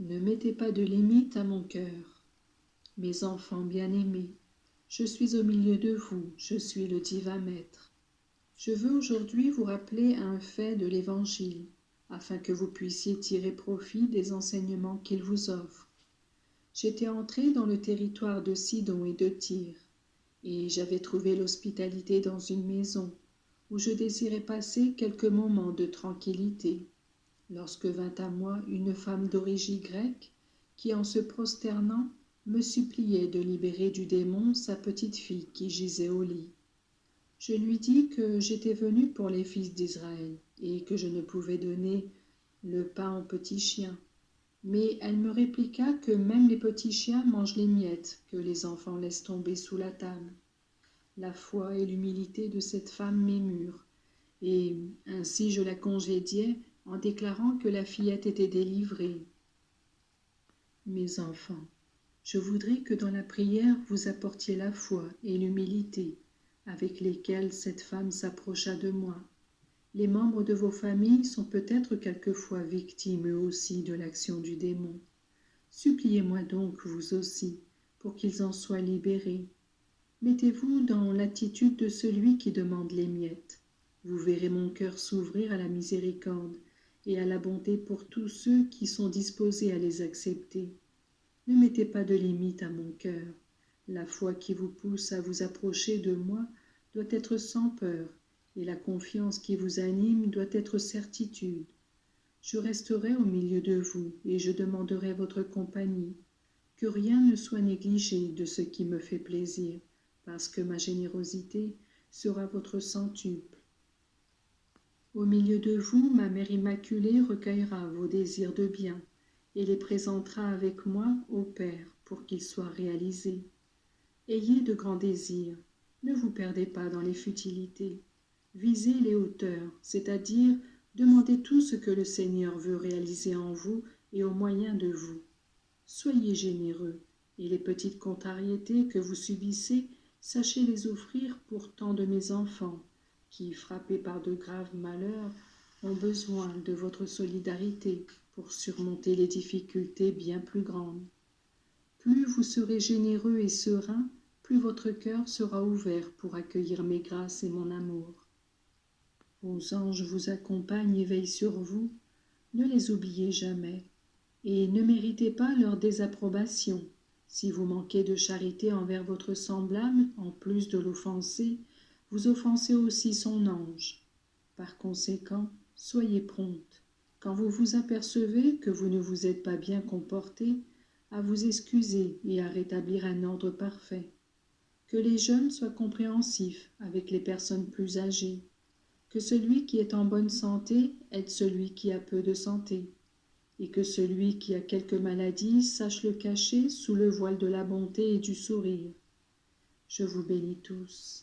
Ne mettez pas de limite à mon cœur. Mes enfants bien-aimés, je suis au milieu de vous, je suis le divin Maître. Je veux aujourd'hui vous rappeler un fait de l'Évangile, afin que vous puissiez tirer profit des enseignements qu'il vous offre. J'étais entré dans le territoire de Sidon et de Tyr, et j'avais trouvé l'hospitalité dans une maison, où je désirais passer quelques moments de tranquillité, lorsque vint à moi une femme d'origine grecque, qui en se prosternant, me suppliait de libérer du démon sa petite-fille qui gisait au lit. Je lui dis que j'étais venu pour les fils d'Israël, et que je ne pouvais donner le pain aux petits chiens. Mais elle me répliqua que même les petits chiens mangent les miettes que les enfants laissent tomber sous la table. La foi et l'humilité de cette femme m'émurent, et ainsi je la congédiai en déclarant que la fillette était délivrée. Mes enfants, je voudrais que dans la prière vous apportiez la foi et l'humilité avec lesquelles cette femme s'approcha de moi. Les membres de vos familles sont peut-être quelquefois victimes eux aussi de l'action du démon. Suppliez-moi donc, vous aussi, pour qu'ils en soient libérés. Mettez-vous dans l'attitude de celui qui demande les miettes. Vous verrez mon cœur s'ouvrir à la miséricorde et à la bonté pour tous ceux qui sont disposés à les accepter. Ne mettez pas de limite à mon cœur. La foi qui vous pousse à vous approcher de moi doit être sans peur, et la confiance qui vous anime doit être certitude. Je resterai au milieu de vous, et je demanderai votre compagnie. Que rien ne soit négligé de ce qui me fait plaisir, parce que ma générosité sera votre centuple. Au milieu de vous, ma Mère Immaculée recueillera vos désirs de bien, et les présentera avec moi au Père pour qu'ils soient réalisés. Ayez de grands désirs, ne vous perdez pas dans les futilités. Visez les hauteurs, c'est-à-dire demandez tout ce que le Seigneur veut réaliser en vous et au moyen de vous. Soyez généreux, et les petites contrariétés que vous subissez, sachez les offrir pour tant de mes enfants, qui, frappés par de graves malheurs, ont besoin de votre solidarité pour surmonter les difficultés bien plus grandes. Plus vous serez généreux et serein, plus votre cœur sera ouvert pour accueillir mes grâces et mon amour. Vos anges vous accompagnent et veillent sur vous, ne les oubliez jamais, et ne méritez pas leur désapprobation. Si vous manquez de charité envers votre semblable, en plus de l'offenser, vous offensez aussi son ange. Par conséquent, soyez prompte, quand vous vous apercevez que vous ne vous êtes pas bien comporté, à vous excuser et à rétablir un ordre parfait. Que les jeunes soient compréhensifs avec les personnes plus âgées. Que celui qui est en bonne santé aide celui qui a peu de santé. Et que celui qui a quelque maladie sache le cacher sous le voile de la bonté et du sourire. Je vous bénis tous.